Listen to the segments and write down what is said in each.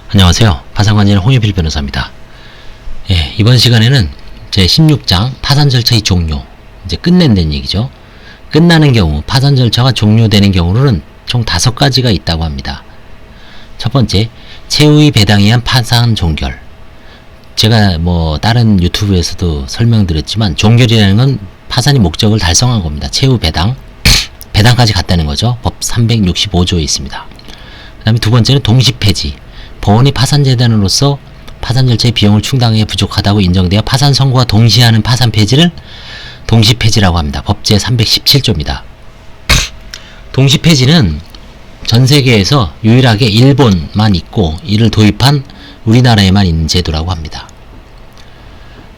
안녕하세요. 파산관계인 홍예필 변호사입니다. 예, 이번 시간에는 제 16장 파산 절차의 종료, 이제 끝낸다는 얘기죠. 끝나는 경우, 파산 절차가 종료되는 경우는 총 5가지가 있다고 합니다. 첫 번째, 채무의 배당에 의한 파산 종결. 제가 다른 유튜브에서도 설명드렸지만 종결이라는 건 파산이 목적을 달성한 겁니다. 채무 배당까지 갔다는 거죠. 법 365조에 있습니다. 그 다음에 두 번째는 동시폐지. 법원이 파산재단으로서 파산 절차의 비용을 충당하기에 부족하다고 인정되어 파산 선고와 동시하는 파산 폐지를 동시폐지라고 합니다. 법 제317조입니다. 동시폐지는 전세계에서 유일하게 일본만 있고 이를 도입한 우리나라에만 있는 제도라고 합니다.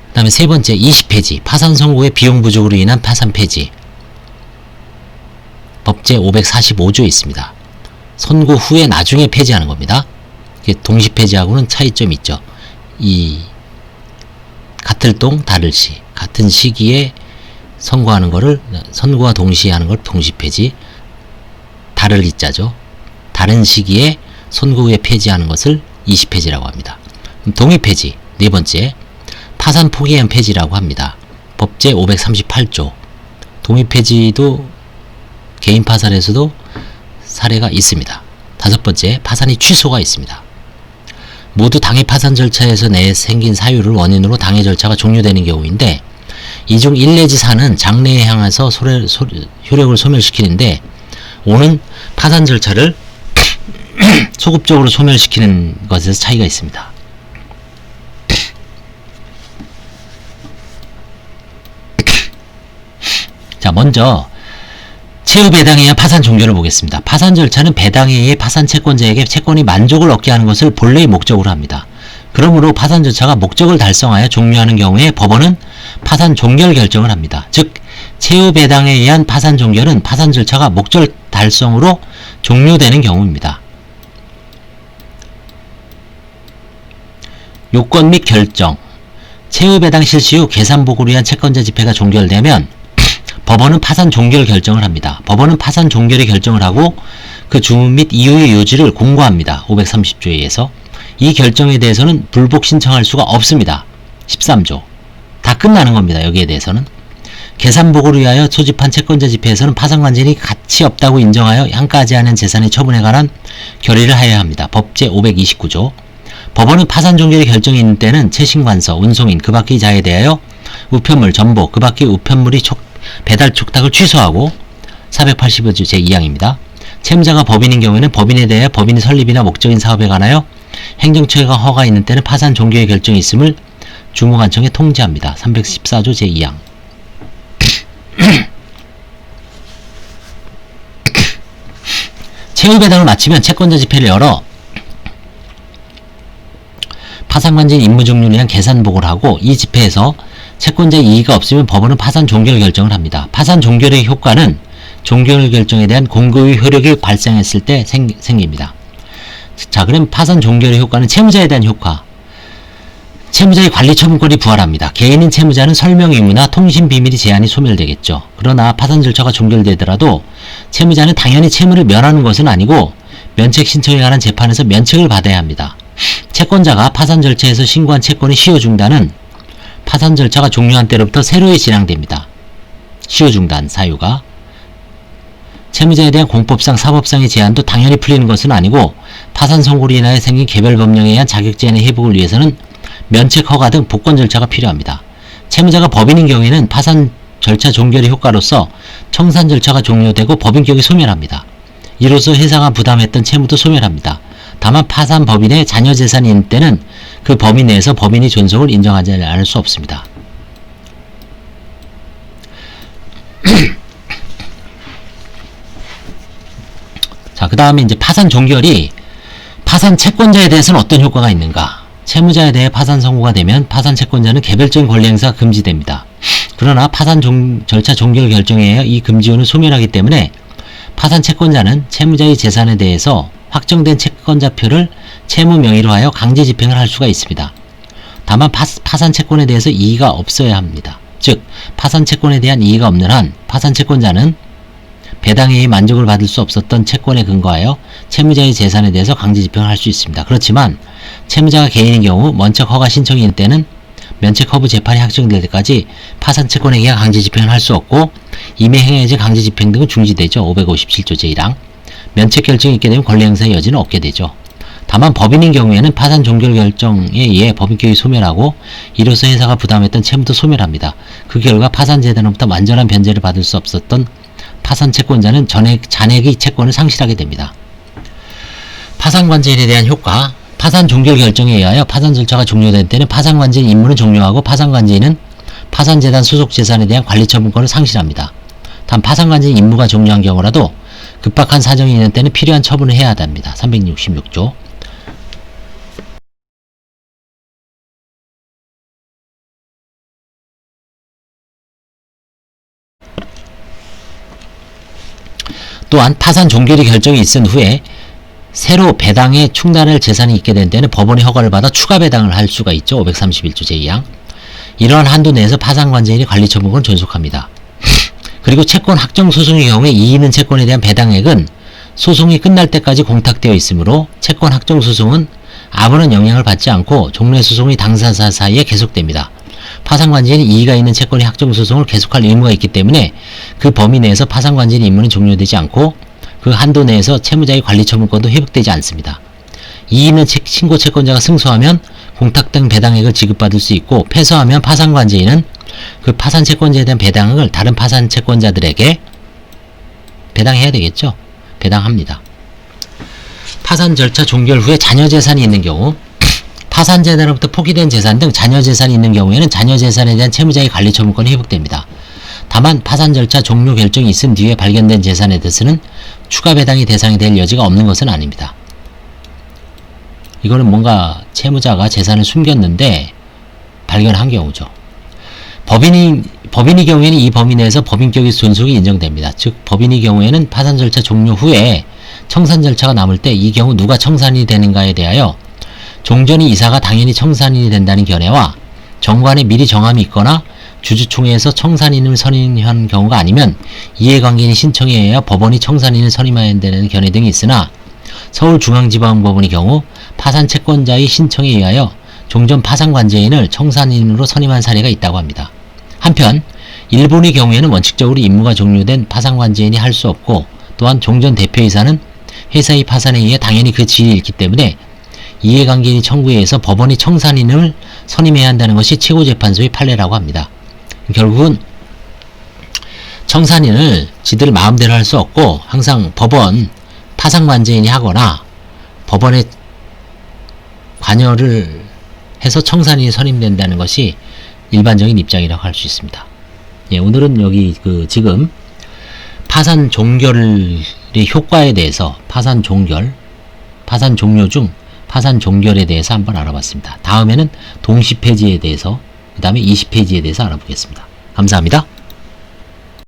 그 다음에 세 번째, 이시폐지. 파산 선고의 비용 부족으로 인한 파산 폐지. 법 제545조에 있습니다. 선고 후에 나중에 폐지하는 겁니다. 동시폐지하고는 차이점이 있죠. 이 같을 동 다를 시, 같은 시기에 선고하는 거를 선고와 동시에 하는 걸 동시폐지, 다를 이자죠. 다른 시기에 선고 후에 폐지하는 것을 이시폐지라고 합니다. 동의폐지, 네 번째, 파산 포기한 폐지라고 합니다. 법 제538조. 동의폐지도 개인 파산에서도 사례가 있습니다. 다섯 번째, 파산의 취소가 있습니다. 모두 당해 파산 절차에서 생긴 사유를 원인으로 당해 절차가 종료되는 경우인데, 이 중 1 내지 4는 장래에 향해서 효력을 소멸시키는데, 5는 파산 절차를 소급적으로 소멸시키는 것에서 차이가 있습니다. 자, 먼저 채무 배당에 의한 파산 종결을 보겠습니다. 파산 절차는 배당에 의해 파산 채권자에게 채권이 만족을 얻게 하는 것을 본래의 목적으로 합니다. 그러므로 파산 절차가 목적을 달성하여 종료하는 경우에 법원은 파산 종결 결정을 합니다. 즉, 채무 배당에 의한 파산 종결은 파산 절차가 목적 달성으로 종료되는 경우입니다. 요건 및 결정. 채무 배당 실시 후 계산 보고를 위한 채권자 집회가 종결되면 법원은 파산 종결 결정을 합니다. 법원은 파산 종결의 결정을 하고 그 주문 및 이후의 요지를 공고합니다. 530조에 의해서. 이 결정에 대해서는 불복 신청할 수가 없습니다. 13조. 다 끝나는 겁니다. 여기에 대해서는. 계산 보고를 위하여 소집한 채권자 집회에서는 파산관계인이 가치 없다고 인정하여 향가하지 않은 재산의 처분에 관한 결의를 하여야 합니다. 법 제529조. 법원은 파산 종결의 결정이 있는 때는 채신관서, 운송인, 그 밖의 자에 대하여 우편물, 전복, 그 밖의 우편물이 배달 촉탁을 취소하고 485조 제2항입니다. 채무자가 법인인 경우에는 법인에 대해 법인의 설립이나 목적인 사업에 관하여 행정처가 허가 있는 때는 파산 종결의 결정이 있음을 주무관청에 통지합니다. 314조 제2항. 채무 배당을 마치면 채권자 집회를 열어 파산관계인 임무 종료를 위한 계산 보고를 하고, 이 집회에서 채권자의 이의가 없으면 법원은 파산 종결 결정을 합니다. 파산 종결의 효과는 종결 결정에 대한 공고의 효력이 발생했을 때 생깁니다. 자, 그럼 파산 종결의 효과는 채무자에 대한 효과. 채무자의 관리 처분권이 부활합니다. 개인인 채무자는 설명 의무나 통신 비밀이 제한이 소멸되겠죠. 그러나 파산 절차가 종결되더라도 채무자는 당연히 채무를 면하는 것은 아니고 면책 신청에 관한 재판에서 면책을 받아야 합니다. 채권자가 파산 절차에서 신고한 채권의 시효 중단은 파산 절차가 종료한 때로부터 새로이 진행됩니다. 시효 중단 사유가. 채무자에 대한 공법상 사법상의 제한도 당연히 풀리는 것은 아니고, 파산 선고로 인하여 생긴 개별 법령에 의한 자격 제한의 회복을 위해서는 면책 허가 등 복권 절차가 필요합니다. 채무자가 법인인 경우에는 파산 절차 종결의 효과로서 청산 절차가 종료되고 법인격이 소멸합니다. 이로써 회사가 부담했던 채무도 소멸합니다. 다만 파산 법인의 자녀 재산이 있는 때는 그 범위 내에서 법인의 존속을 인정하지 않을 수 없습니다. 자, 그 다음에 이제 파산 종결이 파산 채권자에 대해서는 어떤 효과가 있는가? 채무자에 대해 파산 선고가 되면 파산 채권자는 개별적인 권리 행사가 금지됩니다. 그러나 파산 절차 종결 결정에 의해 이 금지율은 소멸하기 때문에 파산 채권자는 채무자의 재산에 대해서 확정된 채권자표를 채무 명의로 하여 강제 집행을 할 수가 있습니다. 다만 파산 채권에 대해서 이의가 없어야 합니다. 즉, 파산 채권에 대한 이의가 없는 한 파산 채권자는 배당에 의해 만족을 받을 수 없었던 채권에 근거하여 채무자의 재산에 대해서 강제 집행을 할 수 있습니다. 그렇지만 채무자가 개인인 경우 면책 허가 신청이 있는 때는 면책 거부 재판이 확정될 때까지 파산 채권 행위가 강제 집행을 할 수 없고 이미 행해진 강제 집행 등은 중지되죠. 557조 제1항. 면책 결정이 있게 되면 권리 행사의 여지는 없게 되죠. 다만 법인인 경우에는 파산 종결 결정에 의해 법인격이 소멸하고 이로써 회사가 부담했던 채무도 소멸합니다. 그 결과 파산재단으로부터 완전한 변제를 받을 수 없었던 파산 채권자는 잔액의 채권을 상실하게 됩니다. 파산관제인에 대한 효과. 파산 종결 결정에 의하여 파산 절차가 종료된 때는 파산관제인 임무는 종료하고 파산관제인은 파산재단 소속 재산에 대한 관리처분권을 상실합니다. 단 파산관제인 임무가 종료한 경우라도 급박한 사정이 있는 때는 필요한 처분을 해야 합니다. 366조. 또한 파산 종결의 결정이 있은 후에 새로 배당에 충당할 재산이 있게 된 때는 법원의 허가를 받아 추가 배당을 할 수가 있죠. 531조 제2항. 이러한 한도 내에서 파산관제인이 관리처분권을 존속합니다. 그리고 채권 확정 소송의 경우에 이의 있는 채권에 대한 배당액은 소송이 끝날 때까지 공탁되어 있으므로 채권 확정 소송은 아무런 영향을 받지 않고 종래 소송의 당사자 사이에 계속됩니다. 파산관제인이 이의가 있는 채권의 확정 소송을 계속할 의무가 있기 때문에 그 범위 내에서 파산관제인 임무는 종료되지 않고 그 한도 내에서 채무자의 관리처분권도 회복되지 않습니다. 이의 있는 신고 채권자가 승소하면 공탁된 배당액을 지급받을 수 있고 패소하면 파산관제인은 그 파산 채권자에 대한 배당액을 다른 파산 채권자들에게 배당해야 되겠죠. 배당합니다. 파산 절차 종결 후에 자녀재산이 있는 경우 파산재단으로부터 포기된 재산 등 자녀재산이 있는 경우에는 자녀재산에 대한 채무자의 관리처분권이 회복됩니다. 다만 파산 절차 종료 결정이 있은 뒤에 발견된 재산에 대해서는 추가 배당이 대상이 될 여지가 없는 것은 아닙니다. 이거는 뭔가 채무자가 재산을 숨겼는데 발견한 경우죠. 법인의 경우에는 이 범위 내에서 법인격의 존속이 인정됩니다. 즉 법인의 경우에는 파산 절차 종료 후에 청산 절차가 남을 때 이 경우 누가 청산인이 되는가에 대하여 종전이 이사가 당연히 청산인이 된다는 견해와 정관에 미리 정함이 있거나 주주총회에서 청산인을 선임한 경우가 아니면 이해관계인의 신청에 의하여 법원이 청산인을 선임해야 한다는 견해 등이 있으나 서울중앙지방법원의 경우 파산 채권자의 신청에 의하여 종전 파산관제인을 청산인으로 선임한 사례가 있다고 합니다. 한편 일본의 경우에는 원칙적으로 임무가 종료된 파산관제인이 할 수 없고 또한 종전 대표이사는 회사의 파산에 의해 당연히 그 지위에 있기 때문에 이해관계인의 청구에 의해서 법원이 청산인을 선임해야 한다는 것이 최고재판소의 판례라고 합니다. 결국은 청산인을 지들 마음대로 할 수 없고 항상 법원 파산관제인이 하거나 법원에 관여를 해서 청산인이 선임된다는 것이 일반적인 입장이라고 할 수 있습니다. 예, 오늘은 여기 지금 파산 종결의 효과에 대해서 파산 종료 중 파산 종결에 대해서 한번 알아봤습니다. 다음에는 동시 폐지에 대해서 그 다음에 20페이지에 대해서 알아보겠습니다. 감사합니다.